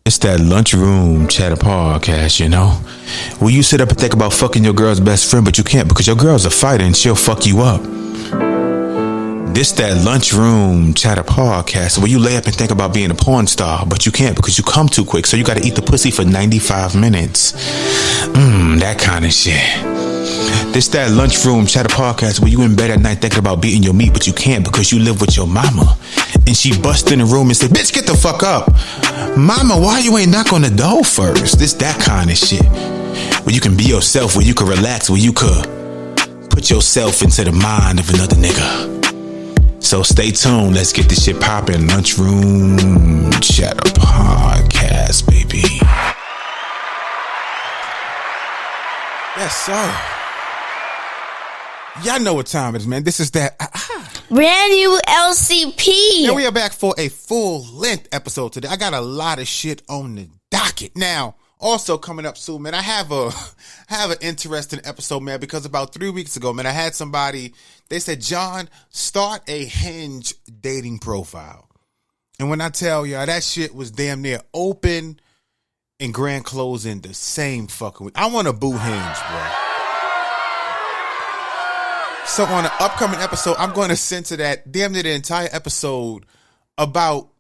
It's that lunchroom chatter podcast, you know? Where you sit up and think about fucking your girl's best friend, but you can't because your girl's a fighter and she'll fuck you up. This that lunchroom chatter podcast where you lay up and think about being a porn star, but you can't because you come too quick, so you gotta eat the pussy for 95 minutes. That kind of shit. This that lunchroom chatter podcast where you in bed at night thinking about beating your meat, but you can't because you live with your mama. And she bust in the room and say, bitch, get the fuck up. Mama, why you ain't knock on the door first? This that kind of shit. Where you can be yourself, where you can relax, where you could put yourself into the mind of another nigga. So stay tuned. Let's get this shit poppin'. Lunchroom Chatter Podcast, baby. Yes, sir. Y'all know what time it is, man. This is that brand new LCP. And we are back for a full-length episode today. I got a lot of shit on the docket. Now, also coming up soon, man, I have an interesting episode, man, because about 3 weeks ago, man, I had somebody, they said, John, start a Hinge dating profile. And when I tell y'all, that shit was damn near open and grand closing the same fucking week. I want to boo Hinge, bro. So on an upcoming episode, I'm going to censor that damn near the entire episode about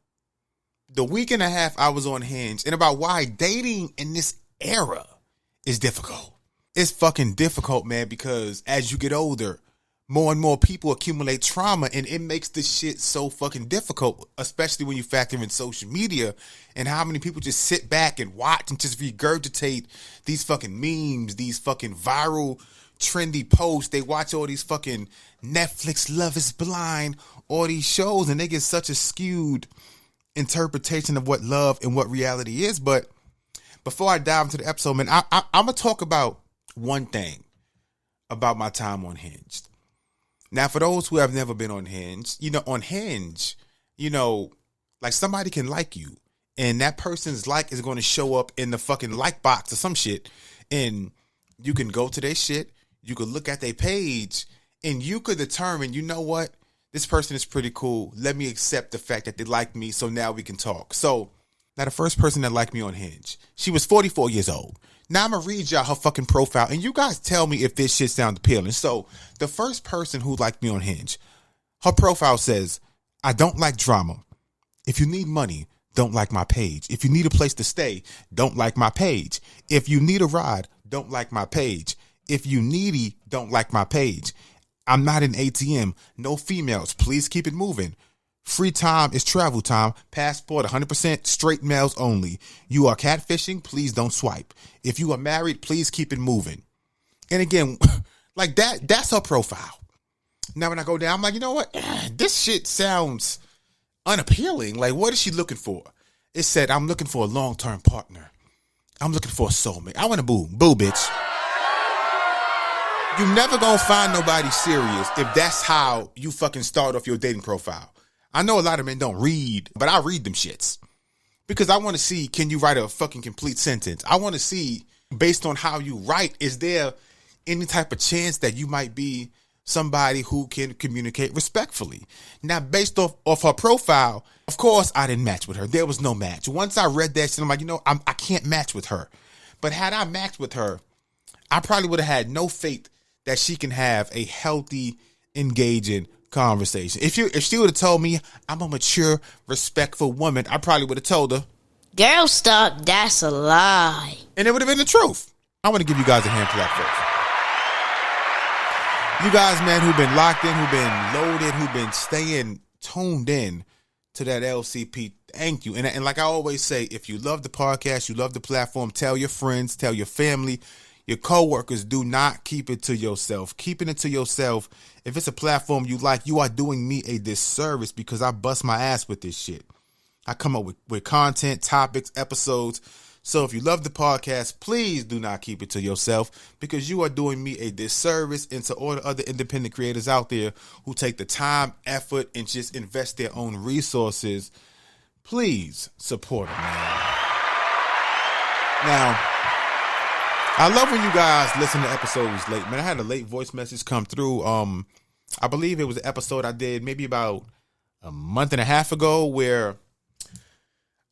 the week and a half I was on Hinge and about why dating in this era is difficult. It's fucking difficult, man, because as you get older, more and more people accumulate trauma and it makes this shit so fucking difficult, especially when you factor in social media and how many people just sit back and watch and just regurgitate these fucking memes, these fucking viral trendy posts. They watch all these fucking Netflix Love is Blind, all these shows, and they get such a skewed interpretation of what love and what reality is. But before I dive into the episode, man, I'm gonna talk about one thing about my time on Hinge. Now, for those who have never been on Hinge, on Hinge, like somebody can like you and that person's like is going to show up in the fucking like box or some shit, and you can go to their shit, you could look at their page, and you could determine, you know what? This person is pretty cool. Let me accept the fact that they like me, so now we can talk. So, now the first person that liked me on Hinge, she was 44 years old. Now I'm going to read y'all her fucking profile, and you guys tell me if this shit sounds appealing. So, the first person who liked me on Hinge, her profile says, I don't like drama. If you need money, don't like my page. If you need a place to stay, don't like my page. If you need a ride, don't like my page. If you needy, don't like my page. I'm not an ATM. No females. Please keep it moving. Free time is travel time. Passport 100% straight males only. You are catfishing. Please don't swipe. If you are married, please keep it moving. And again, like that's her profile. Now when I go down, I'm like, you know what? This shit sounds unappealing. Like, what is she looking for? It said, I'm looking for a long-term partner. I'm looking for a soulmate. I want to boo. Boo, bitch. You never gonna find nobody serious if that's how you fucking start off your dating profile. I know a lot of men don't read, but I read them shits. Because I want to see, can you write a fucking complete sentence? I want to see, based on how you write, is there any type of chance that you might be somebody who can communicate respectfully? Now, based off her profile, of course, I didn't match with her. There was no match. Once I read that shit, I'm like, I can't match with her. But had I matched with her, I probably would have had no faith that she can have a healthy, engaging conversation. If she would have told me I'm a mature, respectful woman, I probably would have told her, girl, stop, that's a lie. And it would have been the truth. I want to give you guys a hand clap first. You guys, man, who've been locked in, who've been loaded, who've been staying tuned in to that LCP, thank you. And like I always say, if you love the podcast, you love the platform, tell your friends, tell your family, your coworkers. Do not keep it to yourself. Keeping it to yourself, if it's a platform you like, you are doing me a disservice because I bust my ass with this shit. I come up with content, topics, episodes. So if you love the podcast, please do not keep it to yourself because you are doing me a disservice and to all the other independent creators out there who take the time, effort, and just invest their own resources. Please support them, man. Now, I love when you guys listen to episodes late. Man, I had a late voice message come through. I believe it was an episode I did maybe about a month and a half ago where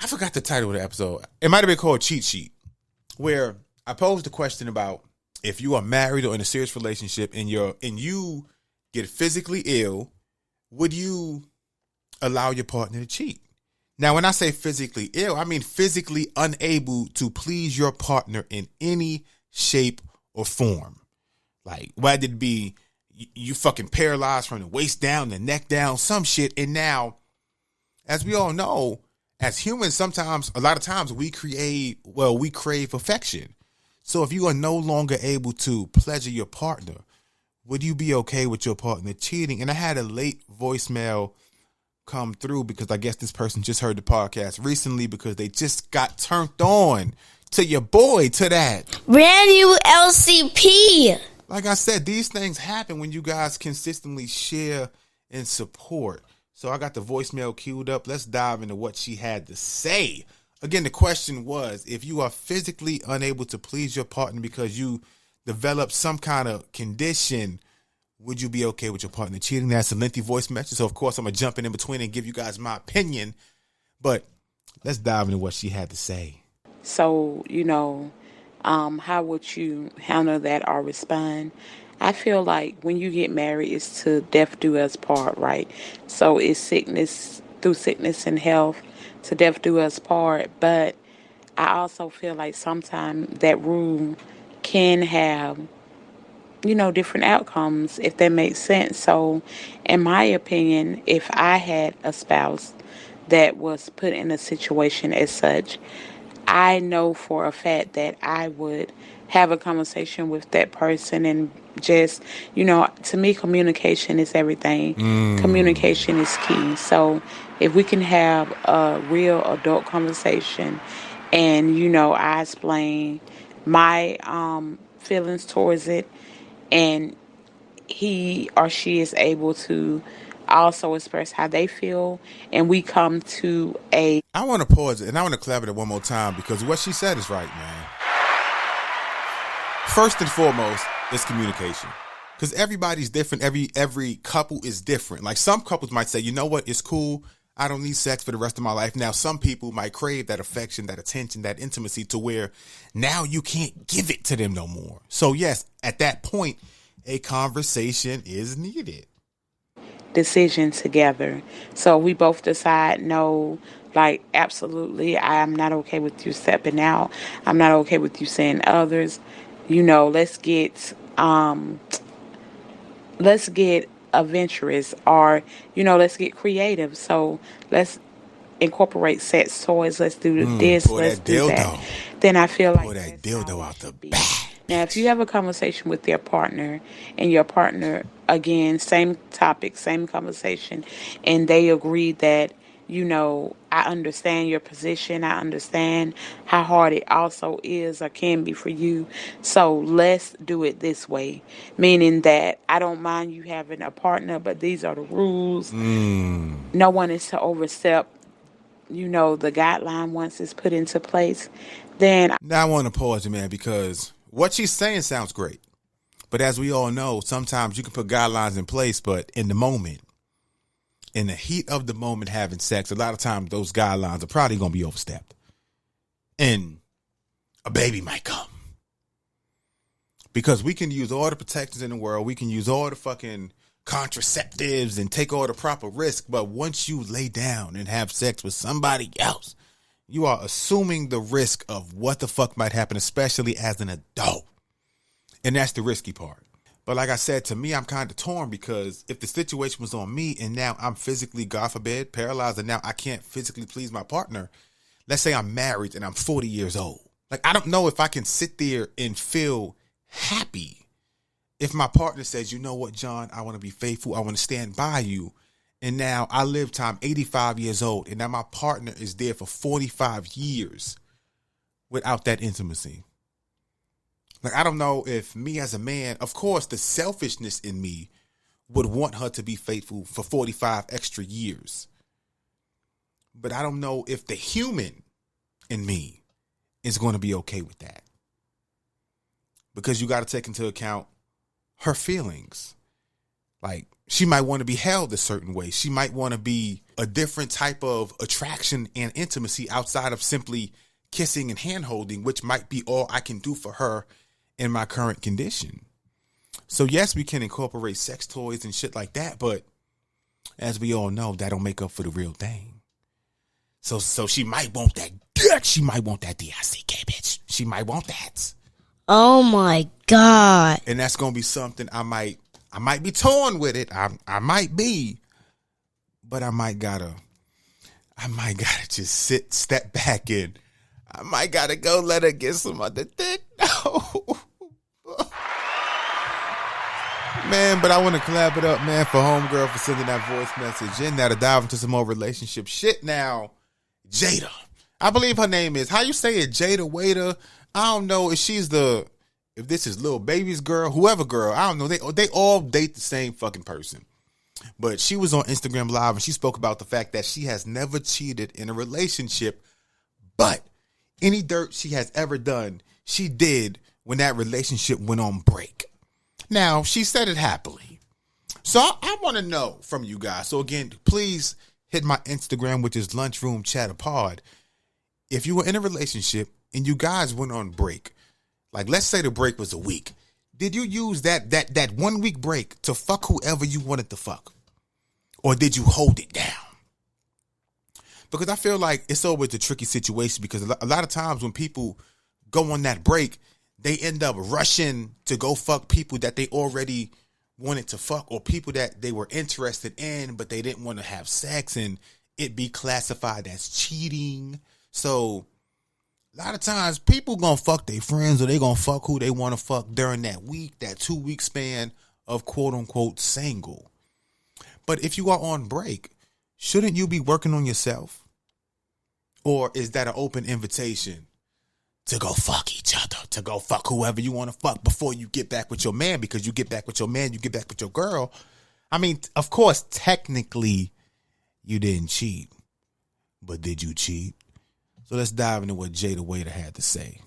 I forgot the title of the episode. It might have been called Cheat Sheet, where I posed the question about if you are married or in a serious relationship and you get physically ill, would you allow your partner to cheat? Now, when I say physically ill, I mean physically unable to please your partner in any shape or form. Like, whether it be you fucking paralyzed from the waist down, the neck down, some shit. And now, as we all know, as humans, sometimes, a lot of times, we crave affection. So if you are no longer able to pleasure your partner, would you be okay with your partner cheating? And I had a late voicemail come through because I guess this person just heard the podcast recently because they just got turned on to your boy, to that. Brand new LCP. Like I said, these things happen when you guys consistently share and support. So I got the voicemail queued up. Let's dive into what she had to say. Again, the question was, if you are physically unable to please your partner because you develop some kind of condition, would you be okay with your partner cheating? That's a lengthy voice message. So, of course, I'm going to jump in between and give you guys my opinion. But let's dive into what she had to say. So, how would you handle that or respond? I feel like when you get married, it's to death do us part, right? So it's through sickness and health, to death do us part. But I also feel like sometimes that rule can have different outcomes, if that makes sense. So, in my opinion, if I had a spouse that was put in a situation as such, I know for a fact that I would have a conversation with that person and just, to me, communication is everything. Communication is key. So, if we can have a real adult conversation and, I explain my feelings towards it, and he or she is able to also express how they feel, and we come to a... I want to pause it, and I want to collaborate one more time because what she said is right, man. First and foremost, it's communication. Because everybody's different. Every couple is different. Like, some couples might say, you know what, it's cool, I don't need sex for the rest of my life. Now, some people might crave that affection, that attention, that intimacy to where now you can't give it to them no more. So, yes, at that point, a conversation is needed. Decision together. So we both decide, no, like, absolutely, I am not okay with you stepping out. I'm not okay with you saying others. Let's get adventurous, or let's get creative. So let's incorporate sex toys. Let's do this. Let's do that. Then I feel like that dildo out the back. Now, if you have a conversation with your partner, and your partner, again, same topic, same conversation, and they agree that, I understand your position, I understand how hard it also is or can be for you, so let's do it this way. Meaning that I don't mind you having a partner, but these are the rules. No one is to overstep, the guideline once it's put into place. Then... Now, I want to pause, man, because what she's saying sounds great. But as we all know, sometimes you can put guidelines in place, but in the moment, in the heat of the moment having sex, a lot of times those guidelines are probably going to be overstepped. And a baby might come. Because we can use all the protections in the world. We can use all the fucking contraceptives and take all the proper risk. But once you lay down and have sex with somebody else, you are assuming the risk of what the fuck might happen, especially as an adult. And that's the risky part. But like I said, to me, I'm kind of torn because if the situation was on me and now I'm physically, God forbid, paralyzed and now I can't physically please my partner, let's say I'm married and I'm 40 years old. Like, I don't know if I can sit there and feel happy if my partner says, you know what, John, I want to be faithful. I want to stand by you. And now I live to I'm 85 years old and now my partner is there for 45 years without that intimacy. Like, I don't know if me as a man, of course, the selfishness in me would want her to be faithful for 45 extra years. But I don't know if the human in me is going to be okay with that. Because you got to take into account her feelings. Like, she might want to be held a certain way. She might want to be a different type of attraction and intimacy outside of simply kissing and hand holding, which might be all I can do for her in my current condition. So yes, we can incorporate sex toys and shit like that, but as we all know, that don't make up for the real thing. So she might want that dick. She might want that D-I-C-K, bitch. She might want that. Oh my God. And that's gonna be something I might be torn with it. I might be, but I might gotta just step back and I might gotta go let her get some other dick. No. Man, but I want to clap it up, man, for homegirl for sending that voice message in. Now to dive into some more relationship shit now. Jada. I believe her name is, how you say it, Jada Waiter? I don't know if if this is Lil Baby's girl, whoever girl, I don't know. They all date the same fucking person. But she was on Instagram Live and she spoke about the fact that she has never cheated in a relationship, but any dirt she has ever done, she did when that relationship went on break. Now, she said it happily. So I want to know from you guys. So again, please hit my Instagram, which is Lunchroom Chatter Pod. If you were in a relationship and you guys went on break, like let's say the break was a week, did you use that 1 week break to fuck whoever you wanted to fuck? Or did you hold it down? Because I feel like it's always a tricky situation because a lot of times when people go on that break, they end up rushing to go fuck people that they already wanted to fuck or people that they were interested in, but they didn't want to have sex and it be classified as cheating. So a lot of times people gonna fuck their friends or they gonna fuck who they want to fuck during that week, that 2 week span of quote unquote single. But if you are on break, shouldn't you be working on yourself? Or is that an open invitation to go fuck each other, to go fuck whoever you want to fuck before you get back with your man? Because you get back with your man, you get back with your girl. I mean, of course, technically you didn't cheat, but did you cheat? So let's dive into what Jada Waiter had to say.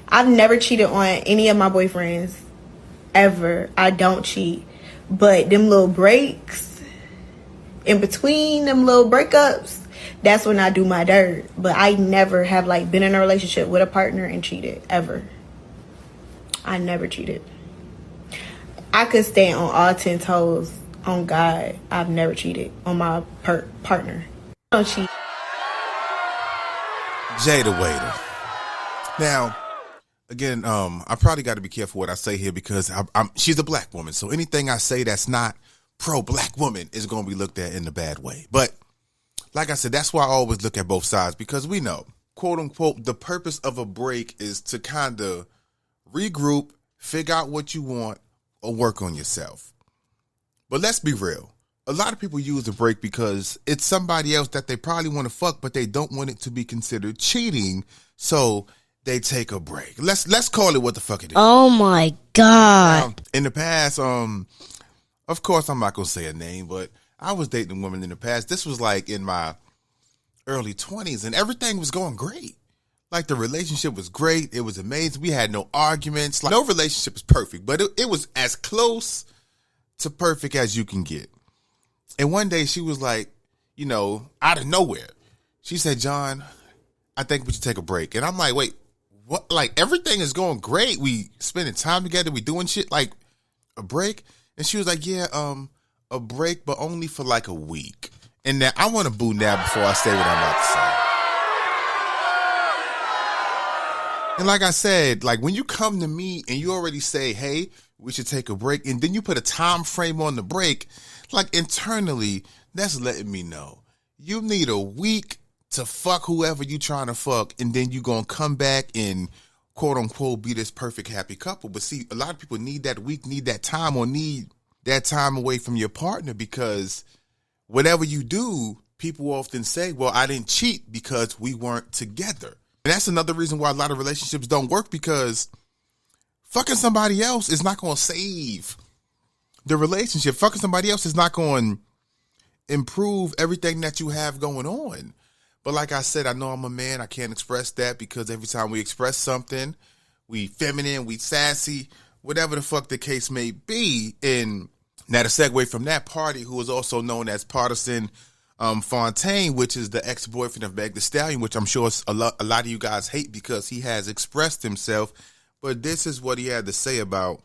I've never cheated on any of my boyfriends, ever. I don't cheat. But them little breaks, in between them little breakups, that's when I do my dirt. But I never have been in a relationship with a partner and cheated, ever. I never cheated. I could stand on all 10 toes on God. I've never cheated on my partner. I don't cheat. Jada Waiter. Now, again, I probably got to be careful what I say here because she's a black woman. So anything I say that's not pro-black woman is going to be looked at in a bad way. But like I said, that's why I always look at both sides because we know, quote unquote, the purpose of a break is to kind of regroup, figure out what you want, or work on yourself. But let's be real. A lot of people use a break because it's somebody else that they probably want to fuck, but they don't want it to be considered cheating. So they take a break. Let's call it what the fuck it is. Oh my God. Now, in the past, of course I'm not gonna say a name, but I was dating a woman in the past. This was in my early 20s and everything was going great. The relationship was great. It was amazing. We had no arguments. No relationship is perfect, but it was as close to perfect as you can get. And one day she was out of nowhere, she said, "John, I think we should take a break." And I'm like, wait, what? Everything is going great. We spending time together. We doing shit, a break. And she was like, yeah, a break, but only for a week. And now I want to boo now before I say what I'm about to say. And like I said, when you come to me and you already say, hey, we should take a break, and then you put a time frame on the break, internally, that's letting me know you need a week to fuck whoever you trying to fuck, and then you gonna come back and quote unquote be this perfect happy couple. But see, a lot of people need that week, need that time, or need that time away from your partner because whatever you do, people often say, well, I didn't cheat because we weren't together. And that's another reason why a lot of relationships don't work, because fucking somebody else is not going to save the relationship. Fucking somebody else is not going to improve everything that you have going on. But like I said, I know I'm a man. I can't express that because every time we express something, we feminine, we sassy, whatever the fuck the case may be. And now to segue from that, Party, who is also known as Partisan Fontaine, which is the ex-boyfriend of Meg Thee Stallion, which I'm sure a lot of you guys hate because he has expressed himself. But this is what he had to say about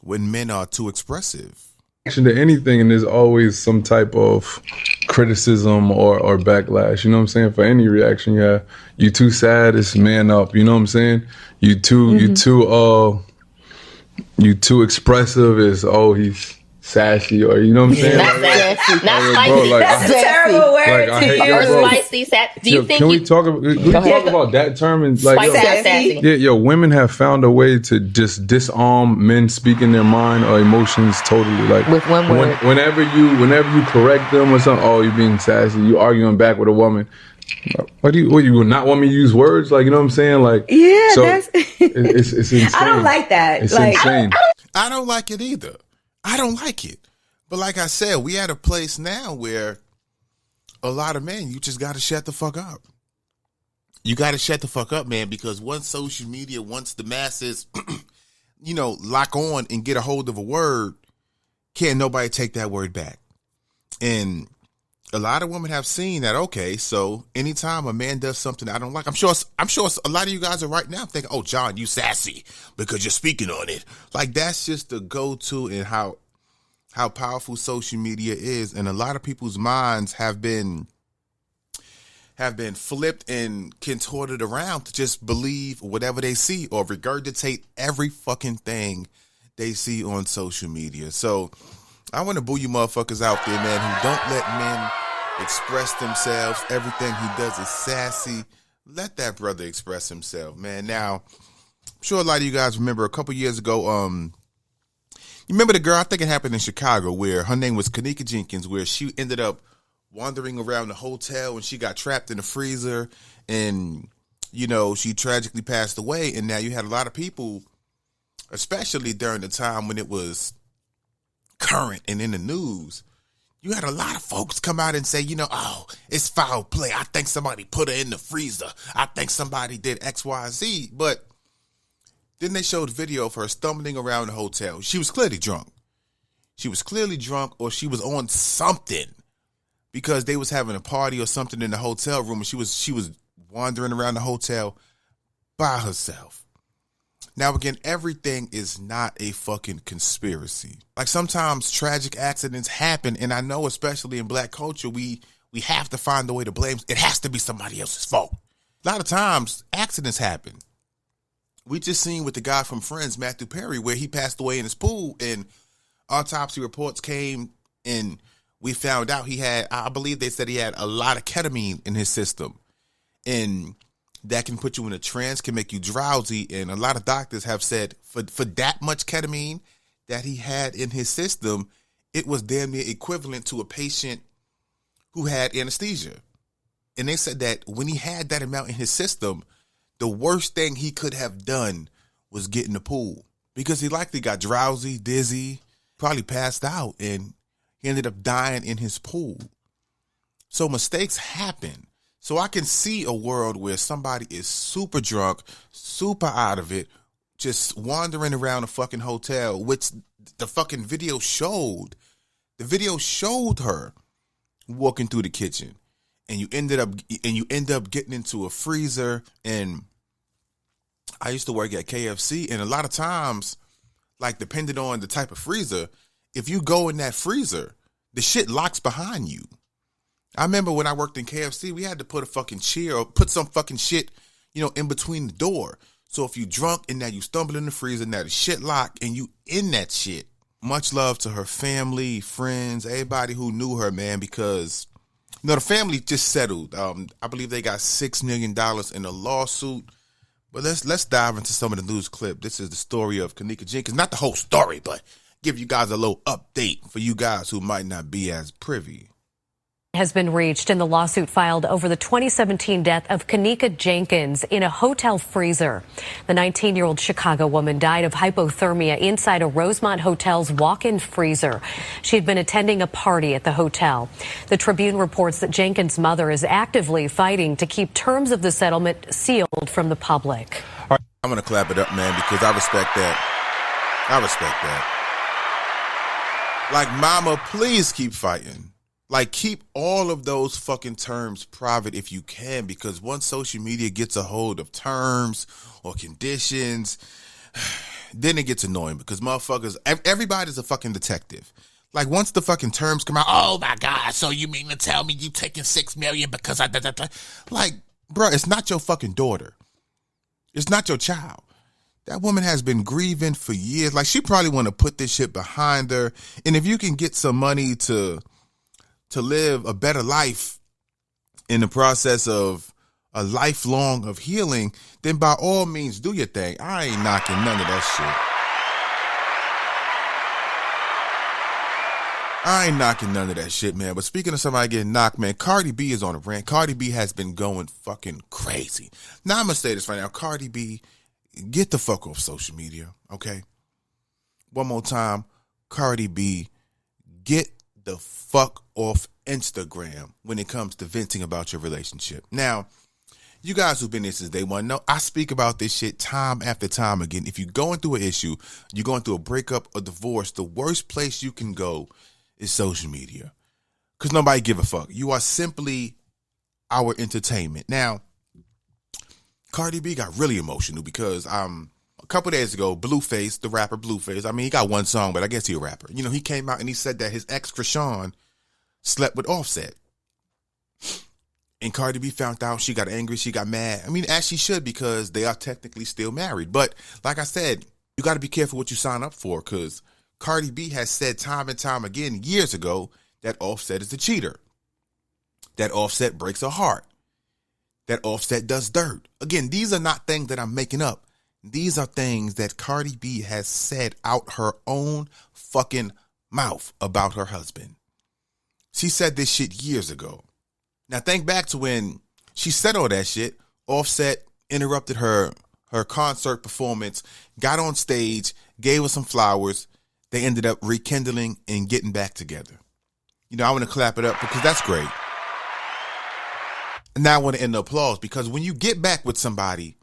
when men are too expressive. To anything, and there's always some type of criticism or backlash. You know what I'm saying? For any reaction, you too sad, it's man up. You know what I'm saying? You too expressive, is he's sassy, or you know what I'm saying? Not sassy, not spicy. Bro, like, That's a terrible word to use. Or spicy, sassy. Do you think can we talk about that term? And like, sassy? Yeah, women have found a way to just disarm men speaking their mind or emotions totally. Like with one word. Whenever you correct them or something, you're being sassy. You arguing back with a woman. What you would not want me to use words? Like, you know what I'm saying? Like, yeah, so that's it's insane. I don't like that. It's like, insane. I don't like it either. I don't like it. But like I said, we at a place now where a lot of men, you just got to shut the fuck up. You got to shut the fuck up, man, because once social media, once the masses, lock on and get a hold of a word, can't nobody take that word back. And a lot of women have seen that, okay, so anytime a man does something I don't like, I'm sure a lot of you guys are right now thinking, oh, John, you sassy because you're speaking on it. Like, that's just the go-to and how powerful social media is. And a lot of people's minds have been flipped and contorted around to just believe whatever they see or regurgitate every fucking thing they see on social media. So I want to boo you motherfuckers out there, man, who don't let men express themselves. Everything he does is sassy. Let that brother express himself, man. Now, I'm sure a lot of you guys remember a couple years ago, you remember the girl, I think it happened in Chicago, where her name was Kenneka Jenkins, where she ended up wandering around the hotel and she got trapped in the freezer and, she tragically passed away. And now you had a lot of people, especially during the time when it was current and in the news, you had a lot of folks come out and say, it's foul play. I think somebody put her in the freezer. I think somebody did X, Y, Z. But then they showed video of her stumbling around the hotel. She was clearly drunk. Or she was on something because they was having a party or something in the hotel room, and she was wandering around the hotel by herself. Now, again, everything is not a fucking conspiracy. Like, sometimes tragic accidents happen, and I know especially in black culture, we have to find a way to blame. It has to be somebody else's fault. A lot of times, accidents happen. We just seen with the guy from Friends, Matthew Perry, where he passed away in his pool, and autopsy reports came, and we found out I believe they said he had a lot of ketamine in his system. And that can put you in a trance, can make you drowsy. And a lot of doctors have said for that much ketamine that he had in his system, it was damn near equivalent to a patient who had anesthesia. And they said that when he had that amount in his system, the worst thing he could have done was get in the pool, because he likely got drowsy, dizzy, probably passed out, and he ended up dying in his pool. So mistakes happen. So I can see a world where somebody is super drunk, super out of it, just wandering around a fucking hotel, which the fucking video showed. The video showed her walking through the kitchen, and you end up getting into a freezer. And I used to work at KFC, and a lot of times, like, depending on the type of freezer, if you go in that freezer, the shit locks behind you. I remember when I worked in KFC, we had to put a fucking chair or put some fucking shit, in between the door. So if you drunk and now you stumble in the freezer, now the shit locked and you in that shit. Much love to her family, friends, everybody who knew her, man, because, the family just settled. I believe they got $6 million in a lawsuit. But let's dive into some of the news clip. This is the story of Kenneka Jenkins. Not the whole story, but give you guys a little update for you guys who might not be as privy. Has been reached in the lawsuit filed over the 2017 death of Kenneka Jenkins in a hotel freezer. The 19-year-old Chicago woman died of hypothermia inside a Rosemont Hotel's walk-in freezer. She had been attending a party at the hotel. The Tribune reports that Jenkins' mother is actively fighting to keep terms of the settlement sealed from the public. I'm going to clap it up, man, because I respect that. Like, mama, please keep fighting. Like, keep all of those fucking terms private if you can, because once social media gets a hold of terms or conditions, then it gets annoying because motherfuckers, everybody's a fucking detective. Like, once the fucking terms come out, oh my God, so you mean to tell me you taking $6 million because I like, bro, it's not your fucking daughter. It's not your child. That woman has been grieving for years. Like, she probably want to put this shit behind her. And if you can get some money to live a better life in the process of a lifelong of healing, then by all means do your thing. I ain't knocking none of that shit. I ain't knocking none of that shit, man. But speaking of somebody getting knocked, man, Cardi B is on a rant. Cardi B has been going fucking crazy. Now, I'm going to say this right now. Cardi B, get the fuck off social media, okay? One more time. Cardi B, get the fuck off Instagram when it comes to venting about your relationship. Now, you guys who've been here since day one know I speak about this shit time after time again. If you're going through an issue, you're going through a breakup or divorce, the worst place you can go is social media, because nobody give a fuck. You are simply our entertainment. Now, Cardi B got really emotional because a couple days ago, Blueface, the rapper Blueface, I mean, he got one song, but I guess he a rapper. You know, he came out and he said that his ex, Krishan, slept with Offset. And Cardi B found out, she got angry, she got mad. I mean, as she should, because they are technically still married. But like I said, you got to be careful what you sign up for, because Cardi B has said time and time again years ago that Offset is a cheater, that Offset breaks her heart, that Offset does dirt. Again, these are not things that I'm making up. These are things that Cardi B has said out her own fucking mouth about her husband. She said this shit years ago. Now think back to when she said all that shit. Offset interrupted her concert performance, got on stage, gave her some flowers. They ended up rekindling and getting back together. You know, I want to clap it up because that's great. And now I want to end the applause, because when you get back with somebody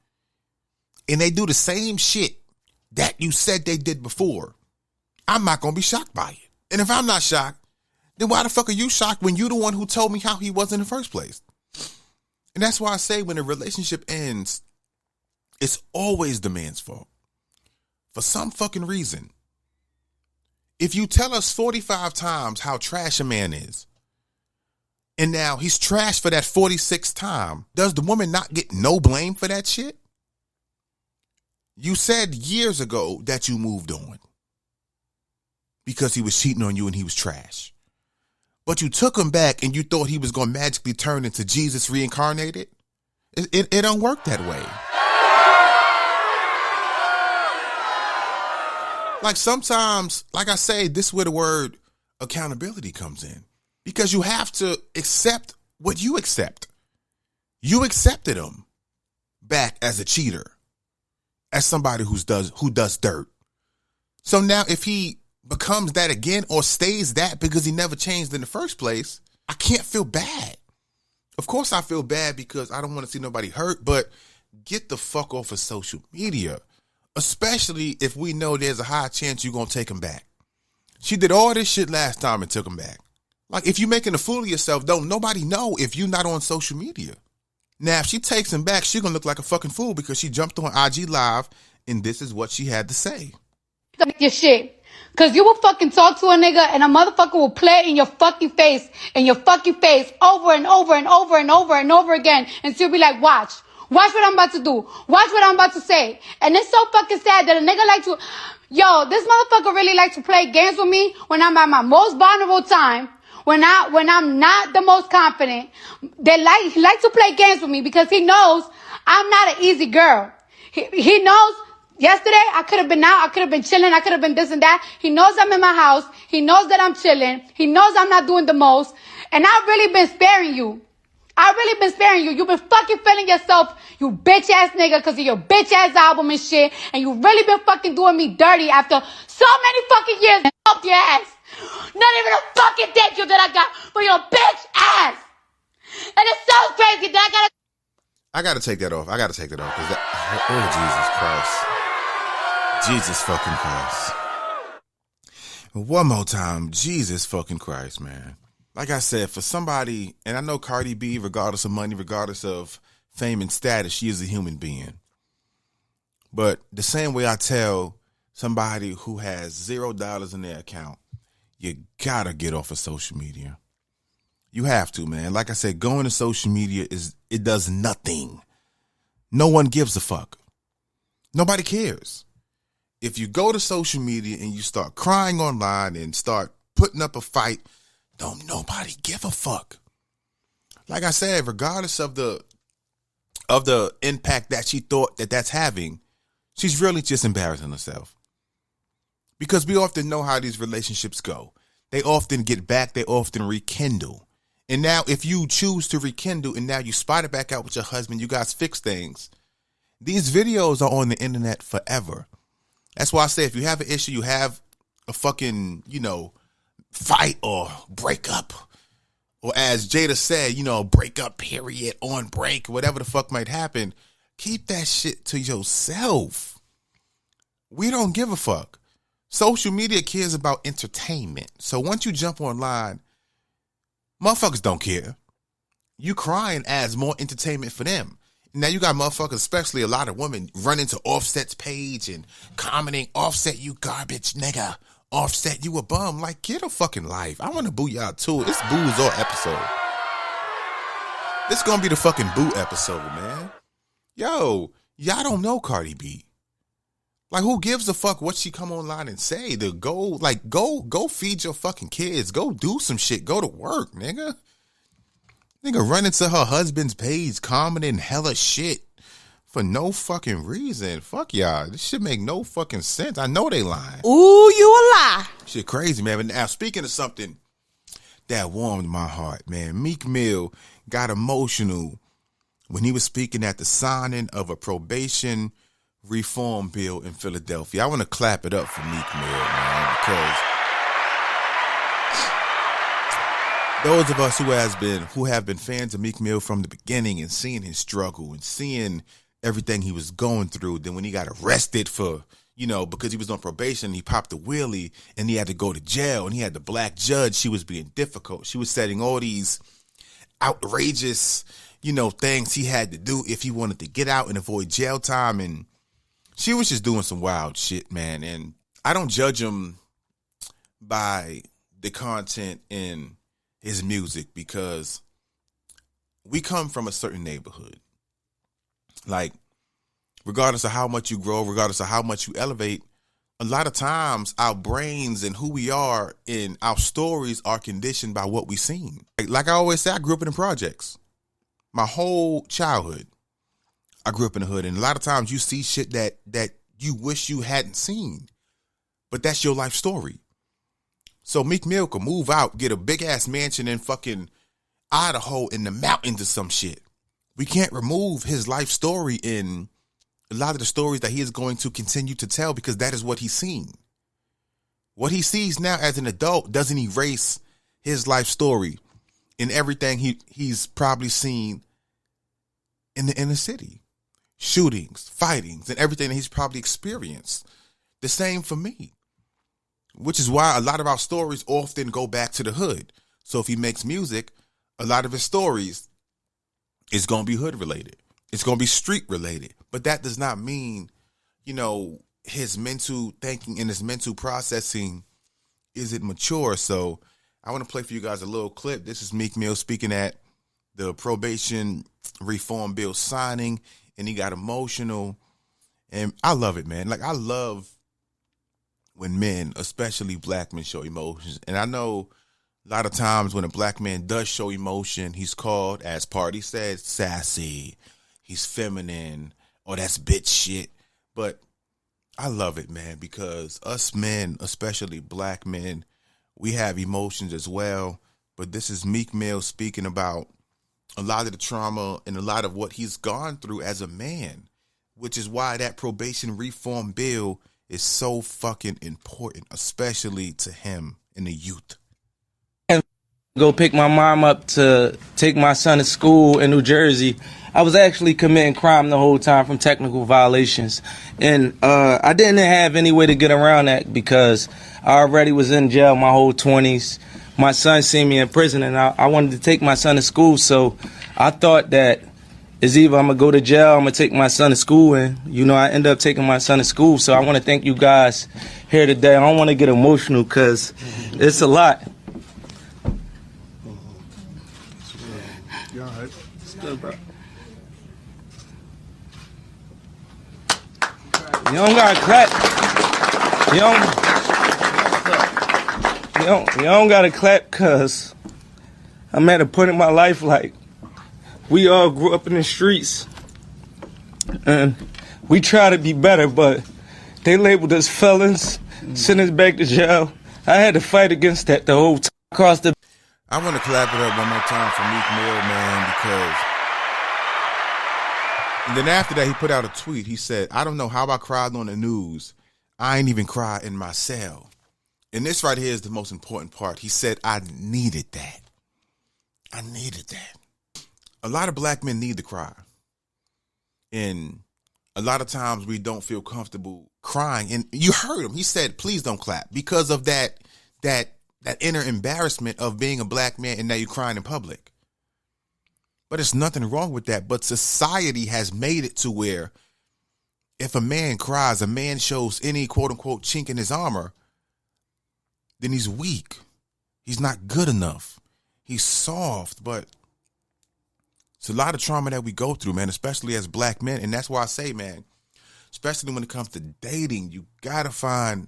and they do the same shit that you said they did before, I'm not going to be shocked by it. And if I'm not shocked, then why the fuck are you shocked when you the one who told me how he was in the first place? And that's why I say when a relationship ends, it's always the man's fault. For some fucking reason. If you tell us 45 times how trash a man is, and now he's trash for that 46th time, does the woman not get no blame for that shit? You said years ago that you moved on because he was cheating on you and he was trash. But you took him back and you thought he was going to magically turn into Jesus reincarnated? It don't work that way. Like, sometimes, like I say, this is where the word accountability comes in. Because you have to accept what you accept. You accepted him back as a cheater, as somebody who does dirt. So now if he becomes that again or stays that because he never changed in the first place, I can't feel bad. Of course I feel bad because I don't want to see nobody hurt, but get the fuck off of social media. Especially if we know there's a high chance you're going to take him back. She did all this shit last time and took him back. Like, if you're making a fool of yourself, don't nobody know if you're not on social media. Now, if she takes him back, she's going to look like a fucking fool because she jumped on IG Live and this is what she had to say. Your shit. Because you will fucking talk to a nigga and a motherfucker will play in your fucking face over and over and over and over and over again. And she'll be like, watch what I'm about to do. Watch what I'm about to say. And it's so fucking sad that a nigga like to, this motherfucker really likes to play games with me when I'm at my most vulnerable time. When I'm not the most confident. He likes to play games with me because he knows I'm not an easy girl. He knows yesterday I could have been out, I could have been chilling, I could have been this and that. He knows I'm in my house. He knows that I'm chilling. He knows I'm not doing the most. And I've really been sparing you. You've been fucking feeling yourself, you bitch ass nigga, because of your bitch ass album and shit. And you really been fucking doing me dirty after so many fucking years. And up your ass. Not even a fucking thank you that I got for your bitch ass. And it's so crazy that I gotta take that off. Because Jesus fucking Christ. One more time. Jesus fucking Christ, man. like I said, for somebody, and I know Cardi B, regardless of money, regardless of fame and status, she is a human being. But the same way I tell somebody who has $0 in their account, you gotta get off of social media. You have to, man. Like I said, going to social media it does nothing. No one gives a fuck. Nobody cares. If you go to social media and you start crying online and start putting up a fight, don't nobody give a fuck. Like I said, regardless of the impact that she thought that's having, she's really just embarrassing herself. Because we often know how these relationships go. They often get back, they often rekindle. And now if you choose to rekindle and now you spot it back out with your husband, you guys fix things. These videos are on the internet forever. That's why I say if you have an issue, you have a fucking, fight or break up. Or as Jada said, break up, period, on break, whatever the fuck might happen. Keep that shit to yourself. We don't give a fuck. Social media cares about entertainment. So once you jump online, motherfuckers don't care. You crying adds more entertainment for them. Now you got motherfuckers, especially a lot of women, running to Offset's page and commenting, Offset, you garbage nigga. Offset, you a bum. Like, get a fucking life. I want to boo y'all too. This boo is our episode. This is going to be the fucking boo episode, man. Yo, y'all don't know Cardi B. Like, who gives a fuck what she come online and say? Go feed your fucking kids. Go do some shit. Go to work, nigga. Nigga run into her husband's page, commenting hella shit for no fucking reason. Fuck y'all. This shit make no fucking sense. I know they lying. Ooh, you a lie. Shit crazy, man. But now, speaking of something that warmed my heart, man, Meek Mill got emotional when he was speaking at the signing of a probation reform bill in Philadelphia. I want to clap it up for Meek Mill, man, because those of us who have been fans of Meek Mill from the beginning and seeing his struggle and seeing everything he was going through, then when he got arrested for, because he was on probation, he popped a wheelie and he had to go to jail, and he had the black judge. She was being difficult. She was setting all these outrageous, things he had to do if he wanted to get out and avoid jail time, and she was just doing some wild shit, man. And I don't judge him by the content in his music, because we come from a certain neighborhood. Like, regardless of how much you grow, regardless of how much you elevate, a lot of times our brains and who we are and our stories are conditioned by what we've seen. Like I always say, I grew up in the projects. My whole childhood, I grew up in the hood. And a lot of times you see shit that you wish you hadn't seen. But that's your life story. So Meek Mill could move out, get a big-ass mansion in fucking Idaho in the mountains or some shit. We can't remove his life story in a lot of the stories that he is going to continue to tell, because that is what he's seen. What he sees now as an adult doesn't erase his life story in everything he's probably seen in the inner city. Shootings, fightings, and everything that he's probably experienced. The same for me. Which is why a lot of our stories often go back to the hood. So if he makes music, a lot of his stories is going to be hood related. It's going to be street related. But that does not mean, his mental thinking and his mental processing isn't mature. So I want to play for you guys a little clip. This is Meek Mill speaking at the probation reform bill signing, and he got emotional. And I love it, man. Like, I love when men, especially black men, show emotions. And I know a lot of times when a black man does show emotion, he's called, as Party said, sassy. He's feminine, or that's bitch shit. But I love it, man, because us men, especially black men, we have emotions as well. But this is Meek Mill speaking about a lot of the trauma and a lot of what he's gone through as a man, which is why that probation reform bill is so fucking important, especially to him and the youth. Go pick my mom up to take my son to school in New Jersey. I was actually committing crime the whole time from technical violations. And I didn't have any way to get around that, because I already was in jail my whole 20s. my son seen me in prison, and I wanted to take my son to school. So I thought that it's either I'm going to go to jail, I'm going to take my son to school, and, you know, I end up taking my son to school. So I want to thank you guys here today. I don't want to get emotional because it's a lot. You all right? It's good, bro. You don't got to clap. You don't got to clap because I'm at a point in my life like, we all grew up in the streets, and we try to be better, but they labeled us felons, sent us back to jail. I had to fight against that the whole time across the... I want to clap it up one more time for Meek Mill, man, because... And then after that, he put out a tweet. He said, I don't know how I cried on the news. I ain't even cried in my cell. And this right here is the most important part. He said, I needed that. I needed that. A lot of black men need to cry. And a lot of times we don't feel comfortable crying. And you heard him. He said, please don't clap because of that inner embarrassment of being a black man and now you're crying in public. But there's nothing wrong with that. But society has made it to where if a man cries, a man shows any quote unquote chink in his armor, then he's weak. He's not good enough. He's soft, but it's a lot of trauma that we go through, man, especially as black men. And that's why I say, man, especially when it comes to dating, you got to find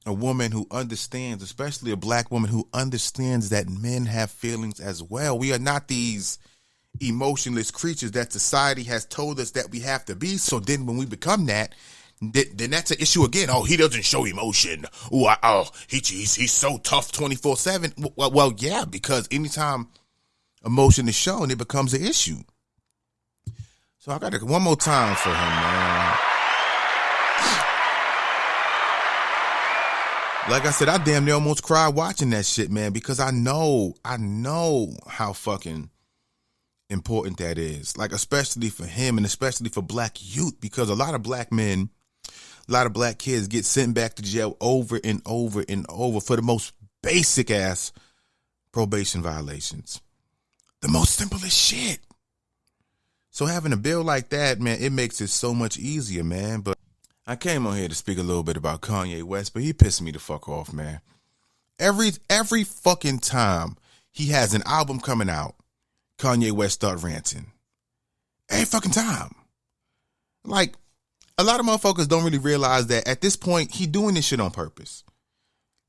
a woman who understands, especially a black woman who understands that men have feelings as well. We are not these emotionless creatures that society has told us that we have to be. So then when we become that, then that's an issue again. Oh, he doesn't show emotion. He's so tough 24/7. Well, yeah, because anytime emotion is shown, it becomes an issue. So I got it one more time for him, man. Like I said, I damn near almost cried watching that shit, man, because I know how fucking important that is. Like, especially for him and especially for black youth, because a lot of black men, a lot of black kids get sent back to jail over and over and over for the most basic ass probation violations. The most simplest shit. So having a bill like that, man, it makes it so much easier, man. But I came on here to speak a little bit about Kanye West, but he pissed me the fuck off, man. Every fucking time he has an album coming out, Kanye West start ranting. Every fucking time. Like, a lot of motherfuckers don't really realize that at this point, he doing this shit on purpose.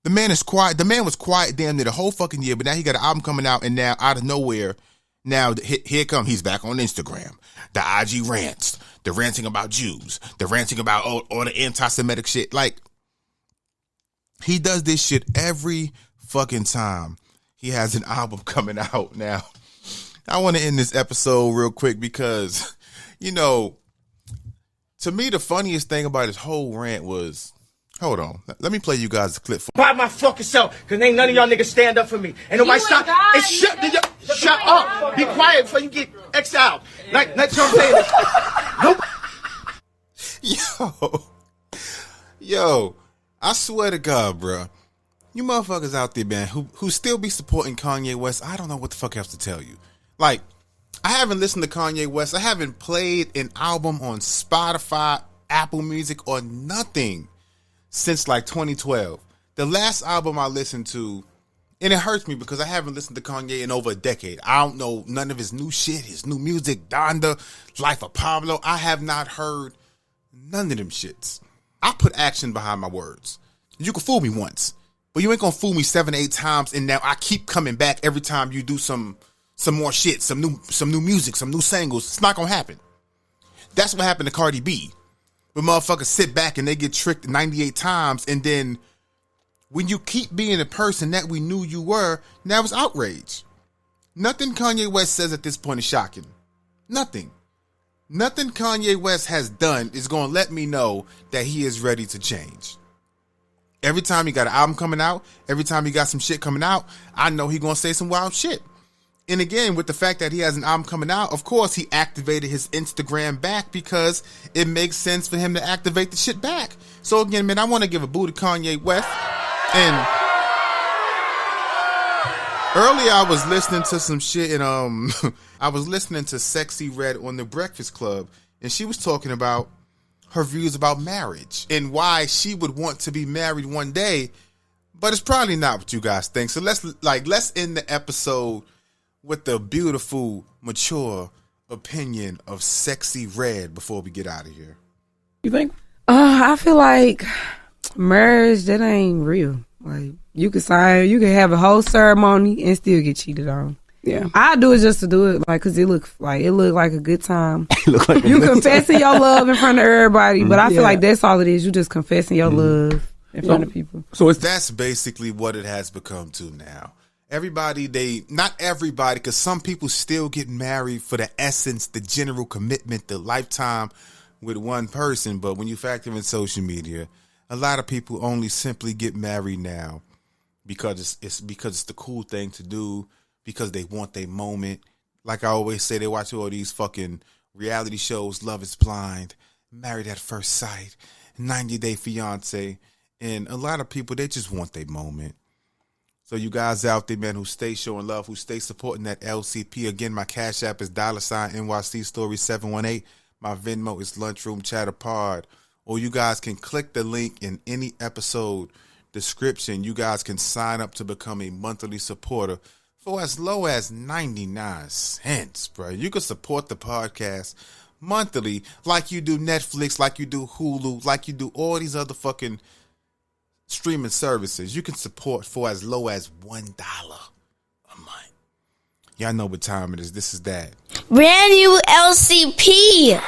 The man is quiet. The man was quiet damn near the whole fucking year, but now he got an album coming out, and now out of nowhere, now here come, he's back on Instagram. The IG rants, the ranting about Jews, the ranting about all the anti-Semitic shit. Like, he does this shit every fucking time he has an album coming out. Now, I want to end this episode real quick because, you know, to me, the funniest thing about his whole rant was, hold on, let me play you guys a clip. By my fucking self, because ain't none of y'all niggas stand up for me. Ain't nobody stop. Shut up. Be quiet before you get exiled. Like, that's what I'm saying. Yo, I swear to God, bro. You motherfuckers out there, man, who still be supporting Kanye West, I don't know what the fuck else to tell you. Like, I haven't listened to Kanye West. I haven't played an album on Spotify, Apple Music, or nothing since like 2012. The last album I listened to, and it hurts me because I haven't listened to Kanye in over a decade. I don't know none of his new shit, his new music, Donda, Life of Pablo. I have not heard none of them shits. I put action behind my words. You can fool me once, but you ain't gonna fool me 7, 8 times, and now I keep coming back every time you do some more shit, some new music, some new singles. It's not gonna happen. That's what happened to Cardi B. When motherfuckers sit back and they get tricked 98 times, and then when you keep being the person that we knew you were, now it's outrage. Nothing Kanye West says at this point is shocking. Nothing. Nothing Kanye West has done is going to let me know that he is ready to change. Every time he got an album coming out, every time he got some shit coming out, I know he going to say some wild shit. And again, with the fact that he has an album coming out, of course he activated his Instagram back because it makes sense for him to activate the shit back. So again, man, I want to give a boo to Kanye West. And Earlier, I was listening to some shit, and I was listening to Sexy Red on The Breakfast Club, and she was talking about her views about marriage and why she would want to be married one day, but it's probably not what you guys think. So let's end the episode with the beautiful, mature opinion of Sexy Red before we get out of here. You think? I feel like marriage, that ain't real. Like, you can have a whole ceremony and still get cheated on. Yeah, I do it just to do it, like, cause it look like a good time. You confessing your love in front of everybody, but I feel like that's all it is. You just confessing your love in front of people. So that's basically what it has become to now. Not everybody, because some people still get married for the essence, the general commitment, the lifetime with one person. But when you factor in social media, a lot of people only simply get married now because it's the cool thing to do, because they want their moment. Like I always say, they watch all these fucking reality shows, Love is Blind, Married at First Sight, 90 Day Fiance, and a lot of people, they just want their moment. So you guys out there, man, who stay showing love, who stay supporting that LCP. Again, my Cash App is $NYC Story 718. My Venmo is Lunchroom Chatter Pod. Or you guys can click the link in any episode description. You guys can sign up to become a monthly supporter for as low as 99 cents, bro. You can support the podcast monthly like you do Netflix, like you do Hulu, like you do all these other fucking streaming services. You can support for as low as $1 a month. Y'all know what time it is. This is that. Brand new LCP.